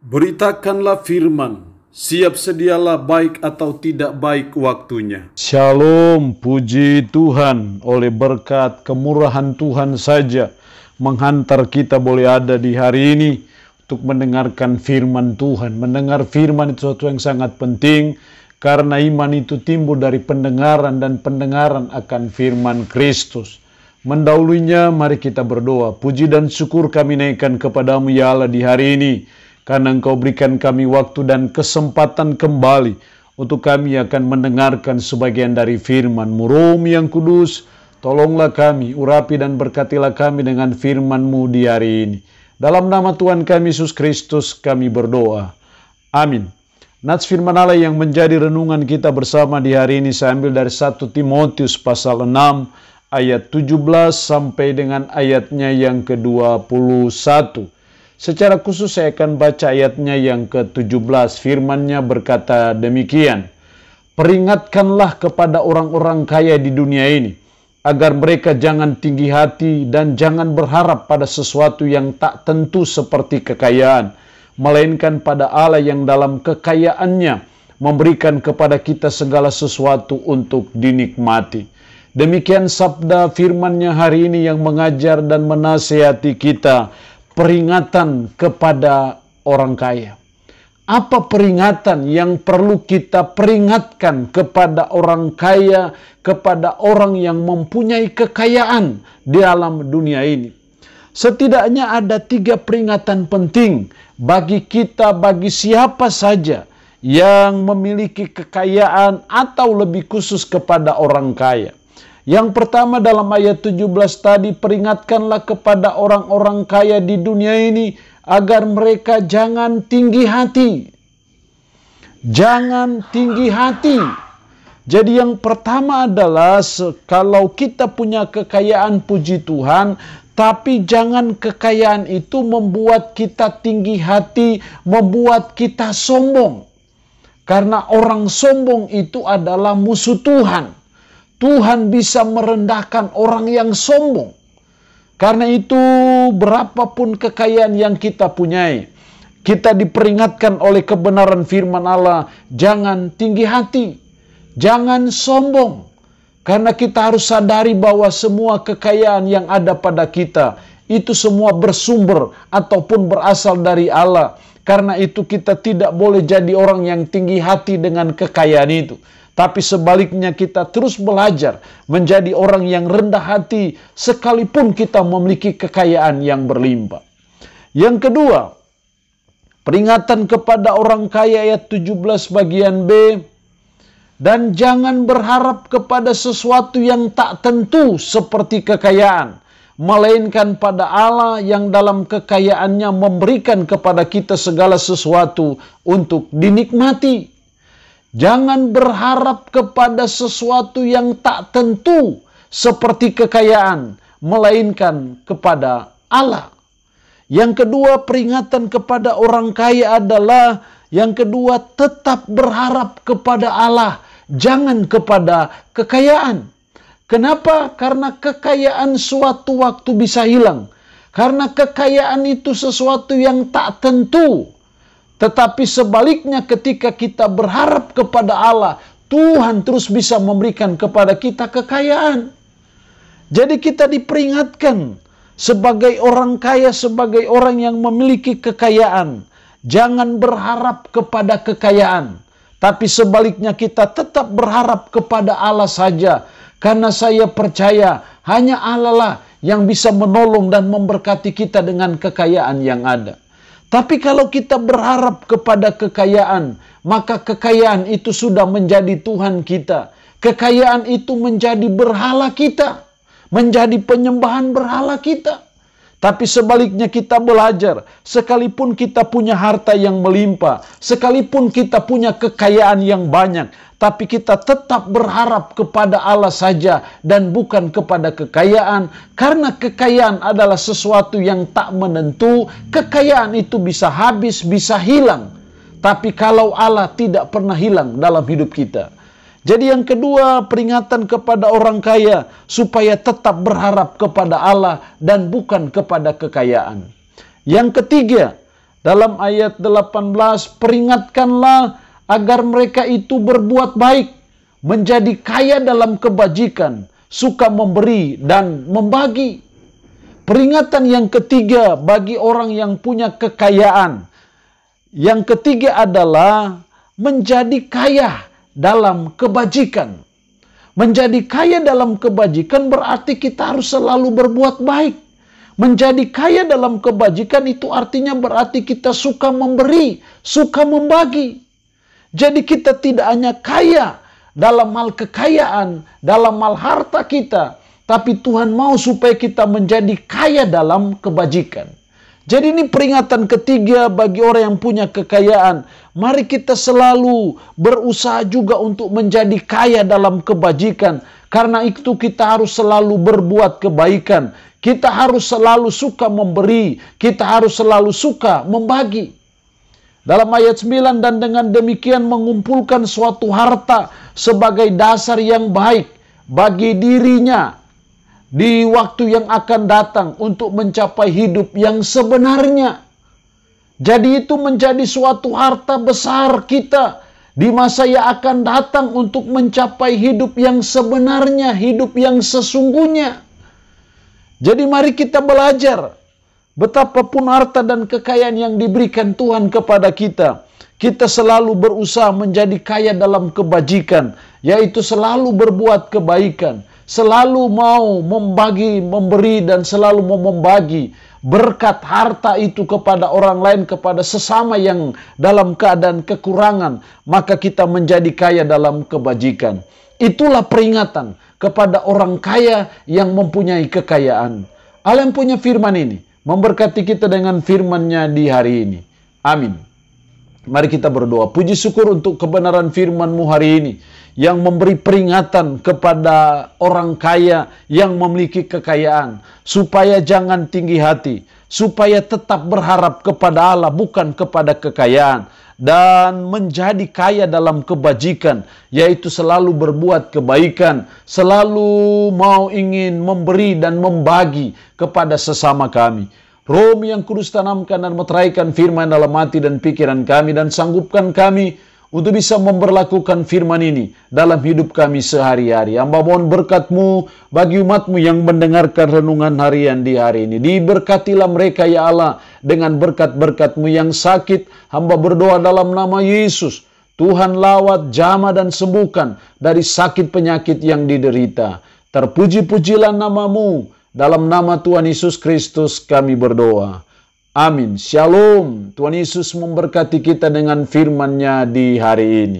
Beritakanlah firman, siap sedialah baik atau tidak baik waktunya. Shalom, puji Tuhan, oleh berkat kemurahan Tuhan saja menghantar kita boleh ada di hari ini untuk mendengarkan firman Tuhan. Mendengar firman itu sesuatu yang sangat penting karena iman itu timbul dari pendengaran dan pendengaran akan firman Kristus. Mendahulunya mari kita berdoa. Puji dan syukur kami naikkan kepadamu ya Allah di hari ini, karena Engkau berikan kami waktu dan kesempatan kembali untuk kami akan mendengarkan sebagian dari firman-Mu. Roh yang kudus, tolonglah kami, urapi dan berkatilah kami dengan firman-Mu di hari ini. Dalam nama Tuhan kami Yesus Kristus kami berdoa. Amin. Nats firman Allah yang menjadi renungan kita bersama di hari ini saya ambil dari 1 Timotius pasal 6 ayat 17 sampai dengan ayatnya yang ke-21. Secara khusus saya akan baca ayatnya yang ke-17. Firman-Nya berkata demikian. Peringatkanlah kepada orang-orang kaya di dunia ini, agar mereka jangan tinggi hati dan jangan berharap pada sesuatu yang tak tentu seperti kekayaan, melainkan pada Allah yang dalam kekayaannya memberikan kepada kita segala sesuatu untuk dinikmati. Demikian sabda firman-Nya hari ini yang mengajar dan menasihati kita. Peringatan kepada orang kaya. Apa peringatan yang perlu kita peringatkan kepada orang kaya, kepada orang yang mempunyai kekayaan di dalam dunia ini? Setidaknya ada 3 peringatan penting bagi kita, bagi siapa saja yang memiliki kekayaan atau lebih khusus kepada orang kaya. Yang pertama dalam ayat 17 tadi, peringatkanlah kepada orang-orang kaya di dunia ini agar mereka jangan tinggi hati. Jangan tinggi hati. Jadi yang pertama adalah kalau kita punya kekayaan puji Tuhan, tapi jangan kekayaan itu membuat kita tinggi hati, membuat kita sombong. Karena orang sombong itu adalah musuh Tuhan. Tuhan bisa merendahkan orang yang sombong. Karena itu berapapun kekayaan yang kita punyai, kita diperingatkan oleh kebenaran firman Allah, jangan tinggi hati, jangan sombong. Karena kita harus sadari bahwa semua kekayaan yang ada pada kita, itu semua bersumber ataupun berasal dari Allah. Karena itu kita tidak boleh jadi orang yang tinggi hati dengan kekayaan itu. Tapi sebaliknya kita terus belajar menjadi orang yang rendah hati sekalipun kita memiliki kekayaan yang berlimpah. Yang kedua, peringatan kepada orang kaya ayat 17 bagian B. Dan jangan berharap kepada sesuatu yang tak tentu seperti kekayaan, melainkan pada Allah yang dalam kekayaannya memberikan kepada kita segala sesuatu untuk dinikmati. Jangan berharap kepada sesuatu yang tak tentu seperti kekayaan, melainkan kepada Allah. Yang kedua, peringatan kepada orang kaya adalah yang kedua, tetap berharap kepada Allah, jangan kepada kekayaan. Kenapa? Karena kekayaan suatu waktu bisa hilang. Karena kekayaan itu sesuatu yang tak tentu. Tetapi sebaliknya ketika kita berharap kepada Allah, Tuhan terus bisa memberikan kepada kita kekayaan. Jadi kita diperingatkan sebagai orang kaya, sebagai orang yang memiliki kekayaan. Jangan berharap kepada kekayaan. Tapi sebaliknya kita tetap berharap kepada Allah saja. Karena saya percaya hanya Allah lah yang bisa menolong dan memberkati kita dengan kekayaan yang ada. Tapi kalau kita berharap kepada kekayaan, maka kekayaan itu sudah menjadi Tuhan kita. Kekayaan itu menjadi berhala kita, menjadi penyembahan berhala kita. Tapi sebaliknya kita belajar, sekalipun kita punya harta yang melimpah, sekalipun kita punya kekayaan yang banyak, tapi kita tetap berharap kepada Allah saja dan bukan kepada kekayaan. Karena kekayaan adalah sesuatu yang tak menentu. Kekayaan itu bisa habis, bisa hilang. Tapi kalau Allah tidak pernah hilang dalam hidup kita. Jadi yang kedua, peringatan kepada orang kaya supaya tetap berharap kepada Allah dan bukan kepada kekayaan. Yang ketiga, Dalam ayat 18, peringatkanlah agar mereka itu berbuat baik, menjadi kaya dalam kebajikan, suka memberi dan membagi. Peringatan yang ketiga bagi orang yang punya kekayaan. Yang ketiga adalah menjadi kaya dalam kebajikan. Menjadi kaya dalam kebajikan berarti kita harus selalu berbuat baik. Menjadi kaya dalam kebajikan itu artinya berarti kita suka memberi, suka membagi. Jadi kita tidak hanya kaya dalam hal kekayaan, dalam hal harta kita, tapi Tuhan mau supaya kita menjadi kaya dalam kebajikan. Jadi ini peringatan ketiga bagi orang yang punya kekayaan. Mari kita selalu berusaha juga untuk menjadi kaya dalam kebajikan. Karena itu kita harus selalu berbuat kebaikan. Kita harus selalu suka memberi. Kita harus selalu suka membagi. Dalam ayat 9, dan dengan demikian mengumpulkan suatu harta sebagai dasar yang baik bagi dirinya di waktu yang akan datang untuk mencapai hidup yang sebenarnya. Jadi itu menjadi suatu harta besar kita di masa yang akan datang untuk mencapai hidup yang sebenarnya, hidup yang sesungguhnya. Jadi mari kita belajar betapapun harta dan kekayaan yang diberikan Tuhan kepada kita, kita selalu berusaha menjadi kaya dalam kebajikan, yaitu selalu berbuat kebaikan, selalu mau membagi, memberi, dan selalu mau membagi berkat harta itu kepada orang lain, kepada sesama yang dalam keadaan kekurangan, maka kita menjadi kaya dalam kebajikan. Itulah peringatan kepada orang kaya yang mempunyai kekayaan. Allah yang punya firman ini memberkati kita dengan firman-Nya di hari ini. Amin. Mari kita berdoa. Puji syukur untuk kebenaran firman-Mu hari ini, yang memberi peringatan kepada orang kaya yang memiliki kekayaan, supaya jangan tinggi hati, supaya tetap berharap kepada Allah, bukan kepada kekayaan, dan menjadi kaya dalam kebajikan, yaitu selalu berbuat kebaikan, selalu mau ingin memberi dan membagi kepada sesama kami. Roh yang kudus, tanamkan dan meteraikan firman dalam hati dan pikiran kami, dan sanggupkan kami untuk bisa memberlakukan firman ini dalam hidup kami sehari-hari. Hamba mohon berkat-Mu bagi umat-Mu yang mendengarkan renungan harian di hari ini. Diberkatilah mereka ya Allah dengan berkat-berkat-Mu. Yang sakit, hamba berdoa dalam nama Yesus, Tuhan lawat, jamah dan sembuhkan dari sakit penyakit yang diderita. Terpuji-pujilah nama-Mu. Dalam nama Tuhan Yesus Kristus kami berdoa. Amin. Shalom. Tuhan Yesus memberkati kita dengan firman-Nya di hari ini.